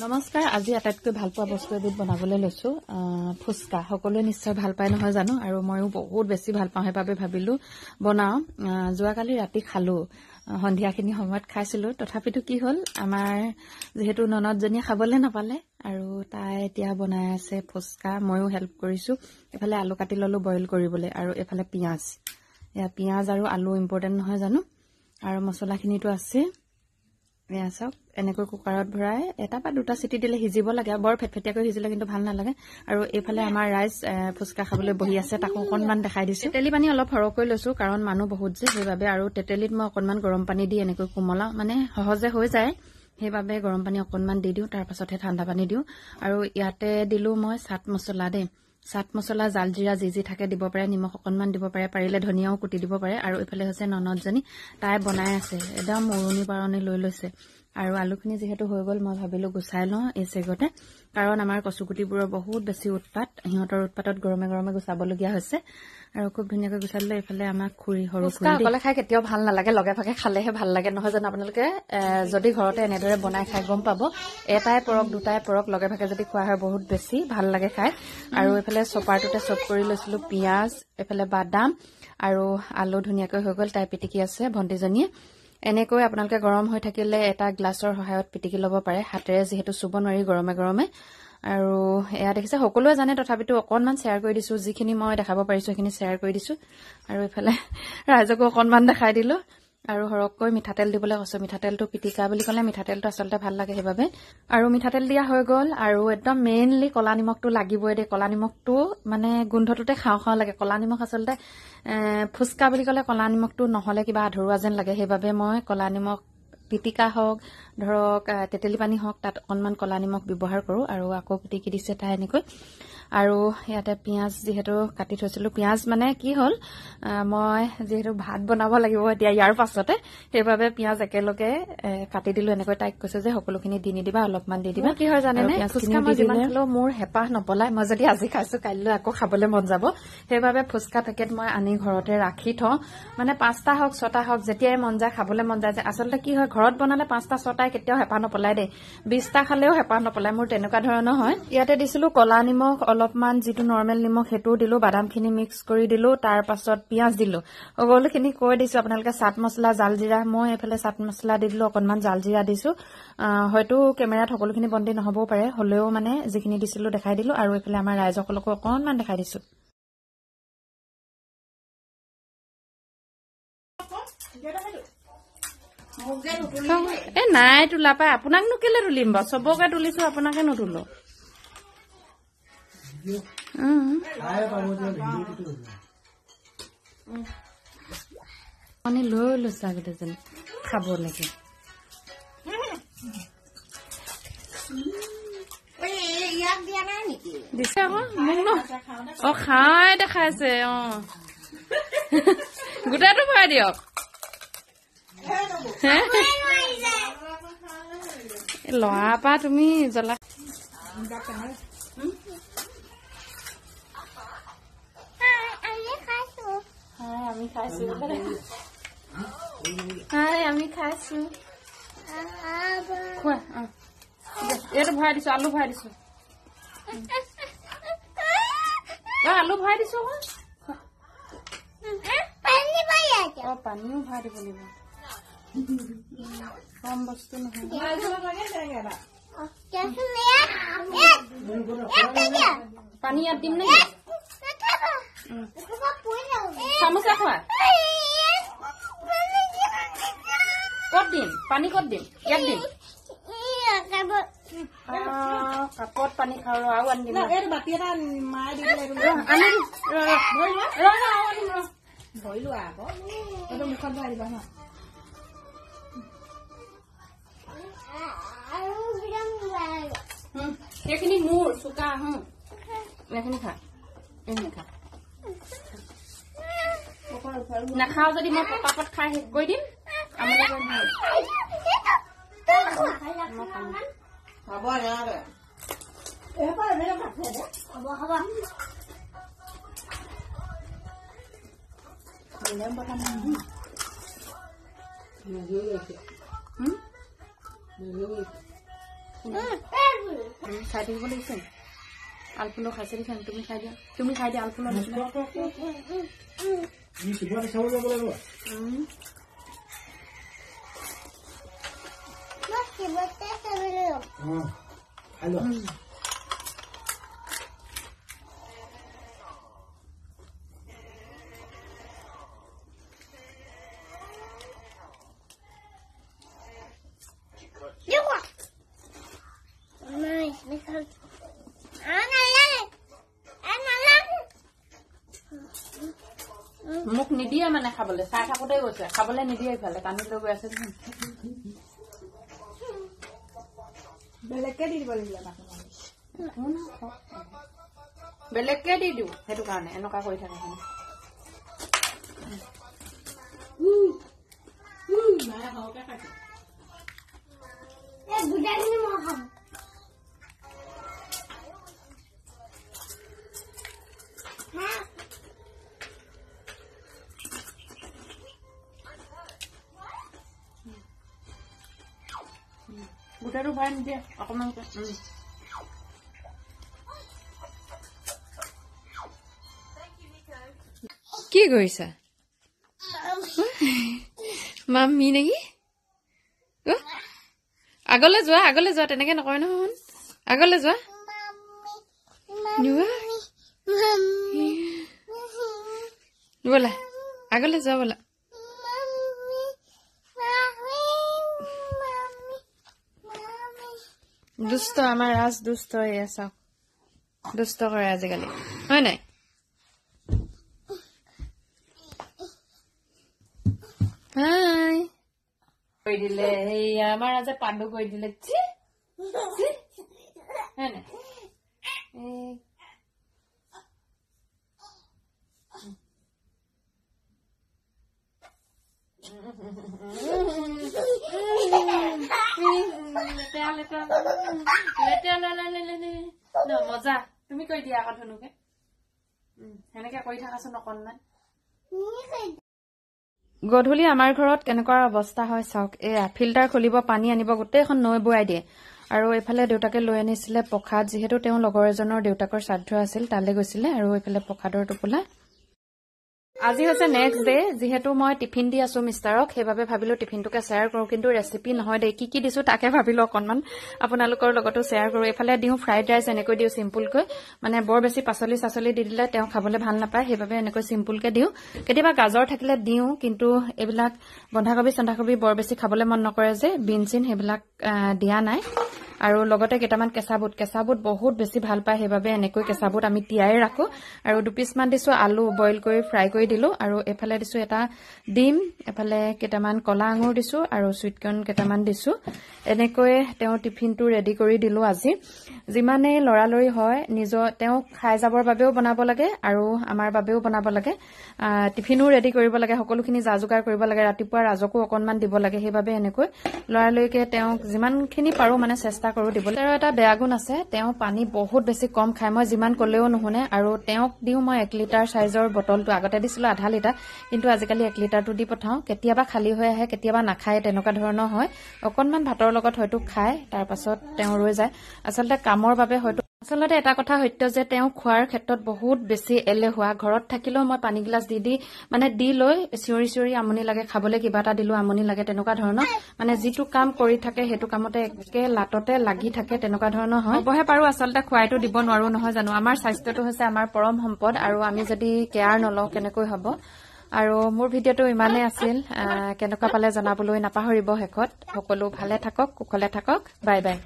নমস্কাৰ আজি আটাইতকৈ ভাল পোৱা বস্তু এবিধ বনাবলৈ লৈছো ফুচকা সকলোৱে নিশ্চয় ভাল পায় নহয় জানো আৰু মইও বহুত বেছি ভাল পাওঁ হেবাবে ভাবিলো বনাও যোৱাকালি ৰাতি খালো সন্ধিয়াখিনি সময়ত খাইছিলো তথাপিতো কি হল আমাৰ যেহেতু ননদজনী খাবলৈ নাপালে আৰু তাই এতিয়া বনাই আছে ফুচকা মইও হেল্প কৰিছো এফালে আলু কাটি ললো বইল কৰিবলৈ আৰু এফালে পিয়াজ আৰু আলু ইম্পৰ্টেন্ট নহয় জানো আৰু মছলাখিনিটো আছে এয়া চাওক এনেকৈ কুকাৰত ভৰাই এটা বা দুটা সিটি দিলে হিজিব লাগে বৰ ফেটফেটিয়াকৈ হিজিলে কিন্তু ভাল নালাগে আৰু এফালে আমাৰ ৰাইজ ফুচকা খাবলৈ বহি আছে তাকো অকনমান দেখাই দিছো তেতেলি পানী অলপ সৰহকৈ লৈছো কাৰণ মানুহ বহুত যে সেইবাবে আৰু তেতেলিত মই অকনমান গৰম পানী দি এনেকৈ কোমলা মানে সহজে হৈ যায় সেইবাবে গৰম পানী অকনমান দি দিও তাৰ পাছতহে ঠাণ্ডা পানী দিও আৰু ইয়াতে দিলো মই চাট মছলা দে চাট মছলা জালজিৰা যি থাকে দিব পাৰে নিমখ অকনমান দিব পাৰে পাৰিলে ধনিয়াও কুটি দিব পাৰে আৰু এফালে হৈছে ননদজনী তাই বনাই আছে একদম মৰুনি পাৰণি লৈ লৈছে আৰু আলুখিনি যেহেতু হৈ গল মই ভাবিলো গুছাই লওঁ এই চেগতে কাৰণ আমাৰ কচুগুটিবোৰৰ বহুত বেছি উৎপাত হিহঁতৰ উৎপাতত গৰমে গৰমে গুছাবলগীয়া হৈছে আৰু খুব ধুনীয়াকৈ গুছালে এফালে আমাক খুৰি হৰু ফুচকা অকলে খাই কেতিয়াও ভাল নালাগে লগে ভাগে খালেহে ভাল লাগে নহয় জানো আপোনালোকে যদি ঘৰতে এনেদৰে বনাই খাই গম পাব এটাই পৰক দুটাই পৰক লগে ভাগে যদি খোৱা হয় বহুত বেছি ভাল লাগে খাই আৰু এফালে চপাৰটোতে চপ কৰি লৈছিলো পিয়াজ এফালে বাদাম আৰু আলু ধুনীয়াকৈ হৈ গল তাই পিটিকি আছে ভণ্টিজনীয়ে এনেকৈ আপোনালোকে গৰম হৈ থাকিলে এটা গ্লাছৰ সহায়ত পিটিকি ল'ব পাৰে হাতেৰে যেহেতু চুব নোৱাৰি গৰমে গৰমে আৰু এয়া দেখিছে সকলোৱে জানে তথাপিতো অকনমান শেয়াৰ কৰি দিছো যিখিনি মই দেখাব পাৰিছো সেইখিনি শেয়াৰ কৰি দিছো আৰু এফালে ৰাইজকো অকনমান দেখাই দিলো আৰু হৰককৈ মিঠাতেল দিবলৈ কৈছো মিঠাতেলটো পিটিকা বুলি ক'লে মিঠাতেলটো আচলতে ভাল লাগে সেইবাবে আৰু মিঠাতেল দিয়া হৈ গল আৰু একদম মেইনলি কলা নিমখটো লাগিবই দে কলা নিমখটো মানে গোন্ধটোতে খাওঁ লাগে কলা নিমখ আচলতে ফুচকা বুলি ক'লে কলা নিমখটো নহলে কিবা আধৰুৱা যেন লাগে সেইবাবে মই কলা নিমখ পিটিকা হওক ধৰক তেতেলি পানী হওক তাত অকনমান কলা নিমখ ব্যৱহাৰ কৰো আৰু আকৌ পিটিকি দিছে তাই এনেকৈ আৰু ইয়াতে পিয়াজ যেহেতু কাটি থৈছিলো পিয়াজ মানে কি হল মই যেহেতু ভাত বনাব লাগিব এতিয়া ইয়াৰ পাছতে সেইবাবে পিয়াজ একেলগে কাটি দিলো এনেকৈ তাইক কৈছে যে সকলোখিনি দি নিদিবা অলপমান দি দিবা কি হয় জানেনে ফুচকা মই যিমান খালেও মোৰ হেঁপাহ নপলাই মই যদি আজি খাইছো কাইলৈ আকৌ খাবলৈ মন যাব সেইবাবে ফুচকা পেকেট মই আনি ঘৰতে ৰাখি থওঁ মানে 5টা হওক 6টা হওক যেতিয়াই মন যায় খাবলৈ মন যায় আচলতে কি হয় ঘৰত বনালে 5টা 6টাই কেতিয়াও হেঁপাহ নপলাই দেই 20টা খালেও হেঁপাহ নপলাই মোৰ তেনেকুৱা ধৰণৰ হয় ইয়াতে দিছিলো কলা নিমখ অলপমান যিটো নৰ্মেল নিমখ হেতুও দিলো বাদামখিনি মিক্স কৰি দিলো তাৰ পাছত পিয়াজ দিলো সকলোখিনি কৈ দিছো আপোনালোকে চাট মছলা জালজিৰা মই এফালে চাট মছলা দি দিলো অকনমান জালজিৰা দিছো হয়তো কেমেৰাত সকলোখিনি বন্দী নহবও পাৰে হলেও মানে যিখিনি দিছিলো দেখাই দিলো আৰু এফালে আমাৰ ৰাইজসকলকো অকনমান দেখাই দিছো এ নাই তোলা পাই আপোনাকনো কেলে তুলিম বাৰু চবকে তুলিছো আপোনাকে নুতুলো মানে লৈ লৈছা গোটেইজনী খাব লাগে দিছে আকৌ মোক ন খাই দেখাইছে গোটেইটো ভৰাই দিয়ক লৰা পা তুমি জ্বলা আমি খাইছো আমি খাইছো খোৱা এইটো ভৰাই দিছো আলু ভৰাই দিছো আলু ভৰাই দিছো পানীও ভৰাই দিব লাগিব কম বস্তু নহয় পানী ইয়াত দিম নেকি চামুচা খোৱা কত দিম পানী কত দিম ইয়াত দিম কাপত পানী খাওঁ আৰু আনি দিম বাতি এটা মাৰি ধৰি লোৱা আকৌ এইটো মুখত ভৰাই দিবা হা এইখিনি মোৰ চোকা এইখিনি খা নাখাও যদি মই পটাপট খাই শেষ কৰি দিম হ'ব খাই থাকিব লাগিছে আলফুলো খাইছে দেখোন তুমি খাই দিয়া আলফুলো মোক নিদিয়ে মানে খাবলৈ চাই থাকোঁতে গৈছে খাবলৈ নিদিয়ে ইফালে টানি লৈ গৈ আছে বেলেগকে দি দিব লাগিলে বেলেগকে দি দিওঁ সেইটো কাৰণে এনেকুৱা কৰি থাকে গোটাটো ভৰাই নিদিয়ে অকণমান কি কৰিছা মাম্মি নেকি আগলৈ যোৱা তেনেকে নকয় নহয় আগলৈ যোৱা ব'লা আগলৈ যোৱা ব'লা দুষ্ট আমাৰ ৰাজ দুষ্ট এয়া চাওক দুষ্ট কৰে আজিকালি হয় নাই হাই কৰি দিলে সেয়া আমাৰ ৰাজে পাণ্ডু কৰি দিলে হয় নাই মজা তুমি কৈ দিয়া আকৌ ধনুকে সেনেকে কৰি থাকাচোন অকণমান গধূলি আমাৰ ঘৰত কেনেকুৱা অৱস্থা হয় চাওক এয়া ফিল্টাৰ খুলিব পানী আনিব গোটেইখন নৈ বুৱাই দিয়ে আৰু এইফালে দেউতাকে লৈ আনিছিলে প্ৰসাদ যিহেতু তেওঁ লগৰ এজনৰ দেউতাকৰ শ্ৰাদ্ধ আছিল তালৈ গৈছিলে আৰু এইফালে প্ৰসাদৰ টোপোলা আজি হৈছে নেক্সট ডে যিহেতু মই টিফিন দি আছো মিষ্টাৰক সেইবাবে ভাবিলো টিফিনটোকে শ্বেয়াৰ কৰো কিন্তু ৰেচিপি নহয় দেই কি দিছো তাকে ভাবিলো অকণমান আপোনালোকৰ লগতো শ্বেয়াৰ কৰো এইফালে দিওঁ ফ্ৰাইড ৰাইচ এনেকৈ দিওঁ চিম্পুলকৈ মানে বৰ বেছি পাচলি দি দিলে তেওঁ খাবলৈ ভাল নাপায় সেইবাবে এনেকৈ চিম্পুলকে দিওঁ কেতিয়াবা গাজৰ থাকিলে দিওঁ কিন্তু এইবিলাক বন্ধাকবি বৰ বেছি খাবলৈ মন নকৰে যে বিন চিন সেইবিলাক দিয়া নাই আৰু লগতে কেইটামান কেঁচা বুট বহুত বেছি ভাল পায় সেইবাবে এনেকৈ কেঁচা বুট আমি তিয়াই ৰাখো আৰু 2 পিচমান দিছো আলু বইল কৰি ফ্ৰাই কৰি দিলো আৰু এফালে দিছো এটা ডিম এফালে কেইটামান কলা আঙুৰ দিছো আৰু সুইট কৰ্ণ কেইটামান দিছো এনেকৈ তেওঁ টিফিনটো ৰেডি কৰি দিলো আজি যিমানে লৰালৰি হয় নিজৰ তেওঁ খাই যাবৰ বাবেও বনাব লাগে আৰু আমাৰ বাবেও বনাব লাগে টিফিনো ৰেডি কৰিব লাগে সকলোখিনি যা-যোগাৰ কৰিব লাগে ৰাতিপুৱা ৰাজকো অকণমান দিব লাগে সেইবাবে এনেকৈ লৰালৰিকে তেওঁ যিমানখিনি পাৰো মানে চেষ্টা কৰো দিবলৈ আৰু এটা বেয়া গুণ আছে তেওঁ পানী বহুত বেছি কম খায় মই যিমান কলেও নুশুনে আৰু তেওঁক দিও মই 1 লিটাৰ সাইজৰ বটলটো আগতে দিছিলো আধা লিটাৰ কিন্তু আজিকালি 1 লিটাৰটো দি পঠাও কেতিয়াবা খালী হৈ আহে কেতিয়াবা নাখায় তেনেকুৱা ধৰণৰ হয় অকণমান ভাতৰ লগত হয়তো খায় তাৰ পাছত তেওঁ ৰৈ যায় আচলতে কামৰ বাবে হয়তো আচলতে এটা কথা সত্য যে তেওঁ খোৱাৰ ক্ষেত্ৰত বহুত বেছি এলেহুৱা ঘৰত থাকিলেও মই পানী গিলাস দি লৈ চিঞৰি আমনি লাগে খাবলৈ কিবা এটা দিলো আমনি লাগে তেনেকুৱা ধৰণৰ মানে যিটো কাম কৰি থাকে সেইটো কামতে একে লাটতে লাগি থাকে তেনেকুৱা ধৰণৰ হয় বহে পাৰো আচলতে খুৱাইটো দিব নোৱাৰো নহয় জানো আমাৰ স্বাস্থ্যটো হৈছে আমাৰ পৰম সম্পদ আৰু আমি যদি কেয়াৰ নলওঁ কেনেকৈ হ'ব আৰু মোৰ ভিডিঅ'টো ইমানে আছিল কেনেকুৱা পালে জনাবলৈ নাপাহৰিব হেকত সকলো ভালে থাকক কুশলে থাকক বাই বাই